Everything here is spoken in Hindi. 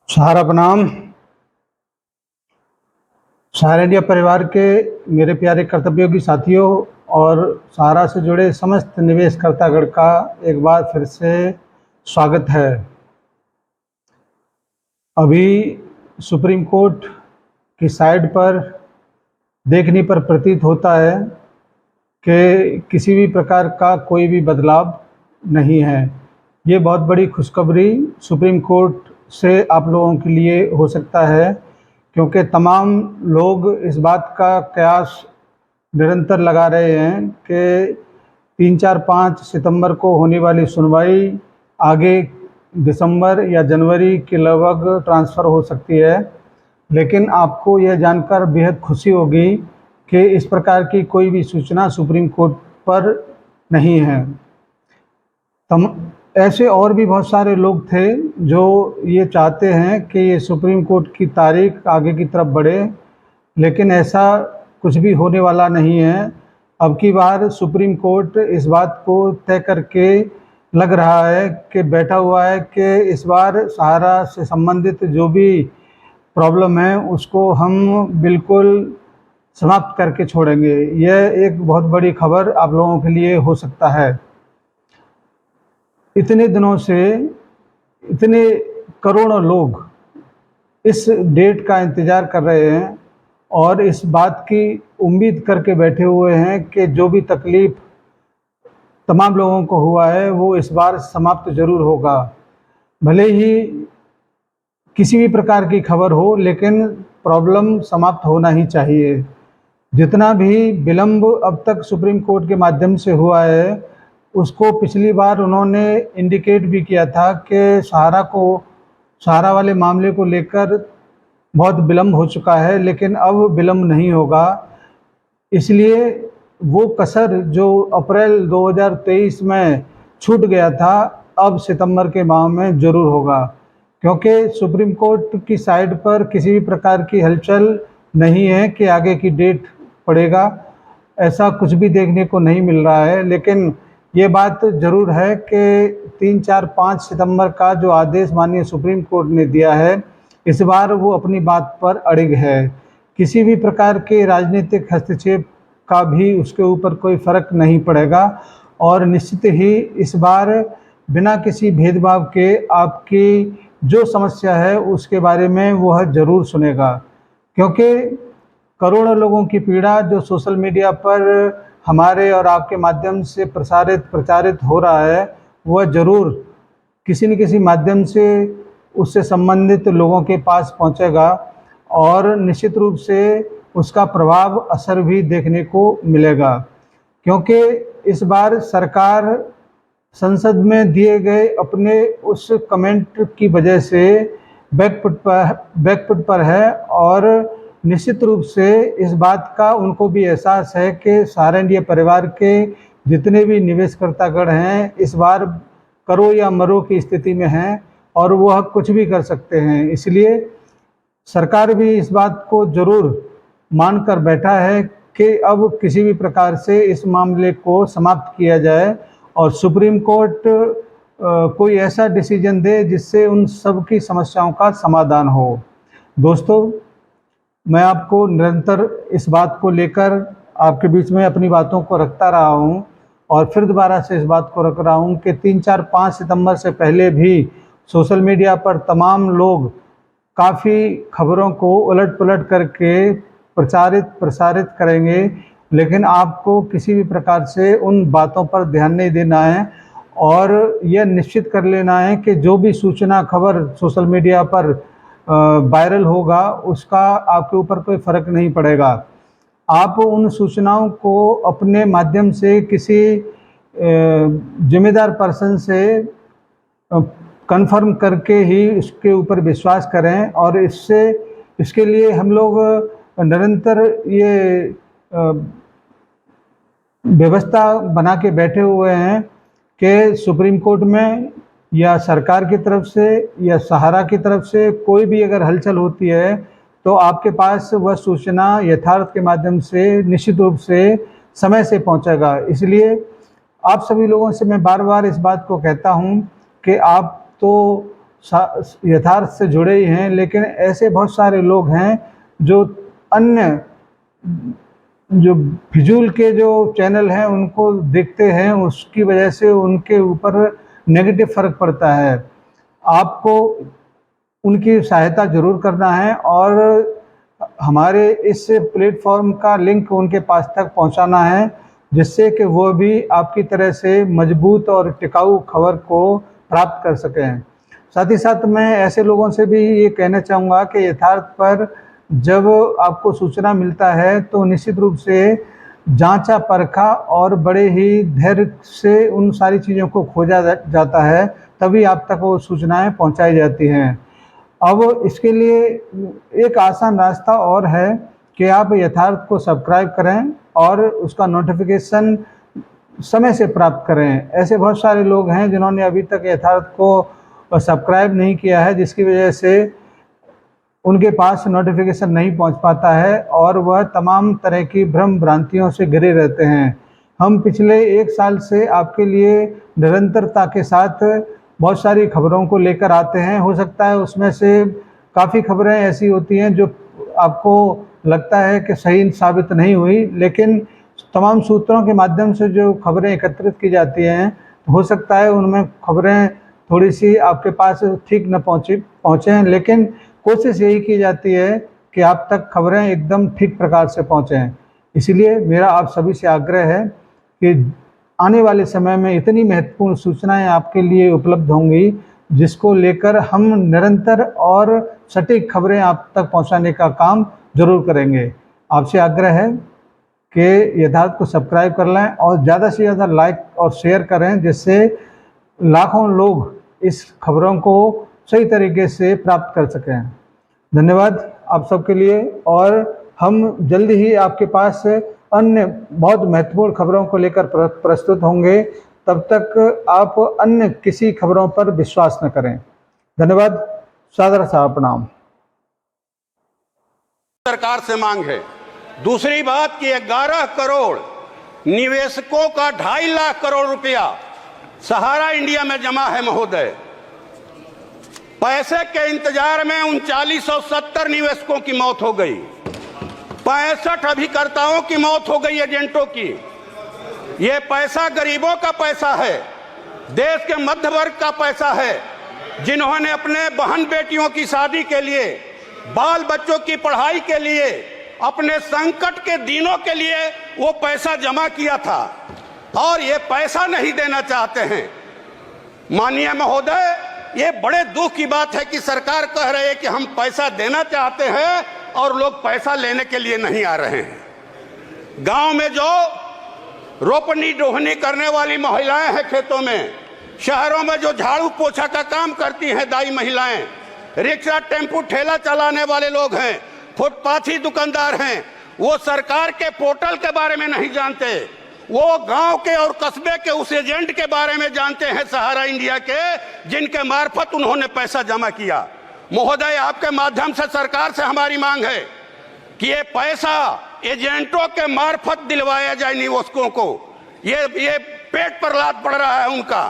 सहारा बनाम सहारा इंडिया परिवार के मेरे प्यारे कर्तव्योगी साथियों और सहारा से जुड़े समस्त निवेशकर्तागण का एक बार फिर से स्वागत है। अभी सुप्रीम कोर्ट की साइड पर देखने पर प्रतीत होता है कि किसी भी प्रकार का कोई भी बदलाव नहीं है। ये बहुत बड़ी खुशखबरी सुप्रीम कोर्ट से आप लोगों के लिए हो सकता है, क्योंकि तमाम लोग इस बात का कयास निरंतर लगा रहे हैं कि 3, 4, 5 सितंबर को होने वाली सुनवाई आगे दिसंबर या जनवरी के लगभग ट्रांसफ़र हो सकती है। लेकिन आपको यह जानकर बेहद खुशी होगी कि इस प्रकार की कोई भी सूचना सुप्रीम कोर्ट पर नहीं है। ऐसे और भी बहुत सारे लोग थे जो ये चाहते हैं कि ये सुप्रीम कोर्ट की तारीख आगे की तरफ बढ़े, लेकिन ऐसा कुछ भी होने वाला नहीं है। अब की बार सुप्रीम कोर्ट इस बात को तय करके लग रहा है कि बैठा हुआ है कि इस बार सहारा से संबंधित जो भी प्रॉब्लम है उसको हम बिल्कुल समाप्त करके छोड़ेंगे। यह एक बहुत बड़ी खबर आप लोगों के लिए हो सकता है। इतने दिनों से इतने करोड़ों लोग इस डेट का इंतज़ार कर रहे हैं और इस बात की उम्मीद करके बैठे हुए हैं कि जो भी तकलीफ़ तमाम लोगों को हुआ है वो इस बार समाप्त ज़रूर होगा। भले ही किसी भी प्रकार की खबर हो, लेकिन प्रॉब्लम समाप्त होना ही चाहिए। जितना भी विलम्ब अब तक सुप्रीम कोर्ट के माध्यम से हुआ है, उसको पिछली बार उन्होंने इंडिकेट भी किया था कि सहारा वाले मामले को लेकर बहुत विलम्ब हो चुका है, लेकिन अब विलम्ब नहीं होगा। इसलिए वो कसर जो अप्रैल 2023 में छूट गया था, अब सितंबर के माह में ज़रूर होगा, क्योंकि सुप्रीम कोर्ट की साइड पर किसी भी प्रकार की हलचल नहीं है कि आगे की डेट पड़ेगा। ऐसा कुछ भी देखने को नहीं मिल रहा है। लेकिन ये बात ज़रूर है कि 3, 4, 5 सितंबर का जो आदेश माननीय सुप्रीम कोर्ट ने दिया है, इस बार वो अपनी बात पर अड़िग है। किसी भी प्रकार के राजनीतिक हस्तक्षेप का भी उसके ऊपर कोई फ़र्क नहीं पड़ेगा और निश्चित ही इस बार बिना किसी भेदभाव के आपकी जो समस्या है उसके बारे में वह ज़रूर सुनेगा, क्योंकि करोड़ों लोगों की पीड़ा जो सोशल मीडिया पर हमारे और आपके माध्यम से प्रचारित हो रहा है, वह ज़रूर किसी न किसी माध्यम से उससे संबंधित लोगों के पास पहुंचेगा और निश्चित रूप से उसका प्रभाव असर भी देखने को मिलेगा, क्योंकि इस बार सरकार संसद में दिए गए अपने उस कमेंट की वजह से बैकफुट पर है और निश्चित रूप से इस बात का उनको भी एहसास है कि सहारा इंडिया परिवार के जितने भी निवेशकर्तागण हैं इस बार करो या मरो की स्थिति में हैं और वह कुछ भी कर सकते हैं। इसलिए सरकार भी इस बात को ज़रूर मानकर बैठा है कि अब किसी भी प्रकार से इस मामले को समाप्त किया जाए और सुप्रीम कोर्ट कोई ऐसा डिसीजन दे जिससे उन सब की समस्याओं का समाधान हो। दोस्तों, मैं आपको निरंतर इस बात को लेकर आपके बीच में अपनी बातों को रखता रहा हूं और फिर दोबारा से इस बात को रख रहा हूं कि 3, 4, 5 सितंबर से पहले भी सोशल मीडिया पर तमाम लोग काफ़ी खबरों को उलट-पुलट करके प्रसारित करेंगे, लेकिन आपको किसी भी प्रकार से उन बातों पर ध्यान नहीं देना है और यह निश्चित कर लेना है कि जो भी सूचना खबर सोशल मीडिया पर वायरल होगा उसका आपके ऊपर कोई फ़र्क नहीं पड़ेगा। आप उन सूचनाओं को अपने माध्यम से किसी जिम्मेदार पर्सन से कंफर्म करके ही उसके ऊपर विश्वास करें और इसके लिए हम लोग निरंतर ये व्यवस्था बना के बैठे हुए हैं कि सुप्रीम कोर्ट में या सरकार की तरफ से या सहारा की तरफ से कोई भी अगर हलचल होती है तो आपके पास वह सूचना यथार्थ के माध्यम से निश्चित रूप से समय से पहुंचेगा। इसलिए आप सभी लोगों से मैं बार बार इस बात को कहता हूं कि आप तो यथार्थ से जुड़े ही हैं, लेकिन ऐसे बहुत सारे लोग हैं जो अन्य जो फिजूल के जो चैनल हैं उनको देखते हैं, उसकी वजह से उनके ऊपर नेगेटिव फ़र्क पड़ता है। आपको उनकी सहायता ज़रूर करना है और हमारे इस प्लेटफॉर्म का लिंक उनके पास तक पहुंचाना है, जिससे कि वो भी आपकी तरह से मजबूत और टिकाऊ खबर को प्राप्त कर सकें। साथ ही साथ मैं ऐसे लोगों से भी ये कहना चाहूँगा कि यथार्थ पर जब आपको सूचना मिलता है तो निश्चित रूप से जांचा परखा और बड़े ही धैर्य से उन सारी चीज़ों को खोजा जाता है, तभी आप तक वो सूचनाएं पहुंचाई जाती हैं। अब इसके लिए एक आसान रास्ता और है कि आप यथार्थ को सब्सक्राइब करें और उसका नोटिफिकेशन समय से प्राप्त करें। ऐसे बहुत सारे लोग हैं जिन्होंने अभी तक यथार्थ को सब्सक्राइब नहीं किया है, जिसकी वजह से उनके पास नोटिफिकेशन नहीं पहुंच पाता है और वह तमाम तरह की भ्रम भ्रांतियों से घिरे रहते हैं। हम पिछले 1 साल से आपके लिए निरंतरता के साथ बहुत सारी खबरों को लेकर आते हैं। हो सकता है उसमें से काफ़ी खबरें ऐसी होती हैं जो आपको लगता है कि सही साबित नहीं हुई, लेकिन तमाम सूत्रों के माध्यम से जो खबरें एकत्रित की जाती हैं, हो सकता है उनमें खबरें थोड़ी सी आपके पास ठीक न पहुँचें, लेकिन कोशिश यही की जाती है कि आप तक खबरें एकदम ठीक प्रकार से पहुँचें। इसीलिए मेरा आप सभी से आग्रह है कि आने वाले समय में इतनी महत्वपूर्ण सूचनाएं आपके लिए उपलब्ध होंगी, जिसको लेकर हम निरंतर और सटीक खबरें आप तक पहुंचाने का काम जरूर करेंगे। आपसे आग्रह है कि यथार्थ को सब्सक्राइब कर लें और ज़्यादा से ज़्यादा लाइक और शेयर करें, जिससे लाखों लोग इस खबरों को सही तरीके से प्राप्त कर सकें। धन्यवाद आप सबके लिए, और हम जल्दी ही आपके पास अन्य बहुत महत्वपूर्ण खबरों को लेकर प्रस्तुत होंगे। तब तक आप अन्य किसी खबरों पर विश्वास न करें। धन्यवाद, सादर सा प्रणाम। सरकार से मांग है। दूसरी बात कि 11 करोड़ निवेशकों का 2.5 लाख करोड़ रुपया सहारा इंडिया में जमा है महोदय। पैसे के इंतजार में 3970 निवेशकों की मौत हो गई, 65 अभिकर्ताओं की मौत हो गई, एजेंटों की। यह पैसा गरीबों का पैसा है, देश के मध्य वर्ग का पैसा है, जिन्होंने अपने बहन बेटियों की शादी के लिए, बाल बच्चों की पढ़ाई के लिए, अपने संकट के दिनों के लिए वो पैसा जमा किया था और ये पैसा नहीं देना चाहते हैं। माननीय महोदय, ये बड़े दुख की बात है कि सरकार कह रही है कि हम पैसा देना चाहते हैं और लोग पैसा लेने के लिए नहीं आ रहे हैं। गांव में जो रोपनी डोहनी करने वाली महिलाएं हैं खेतों में, शहरों में जो झाड़ू पोछा का काम करती हैं दाई महिलाएं, रिक्शा टेम्पू ठेला चलाने वाले लोग हैं, फुटपाथी दुकानदार हैं, वो सरकार के पोर्टल के बारे में नहीं जानते। वो गांव के और कस्बे के उस एजेंट के बारे में जानते हैं, सहारा इंडिया के, जिनके मार्फत उन्होंने पैसा जमा किया। महोदय, आपके माध्यम से सरकार से हमारी मांग है कि ये पैसा एजेंटों के मार्फत दिलवाया जाए निवेशकों को। ये पेट पर लात पड़ रहा है उनका।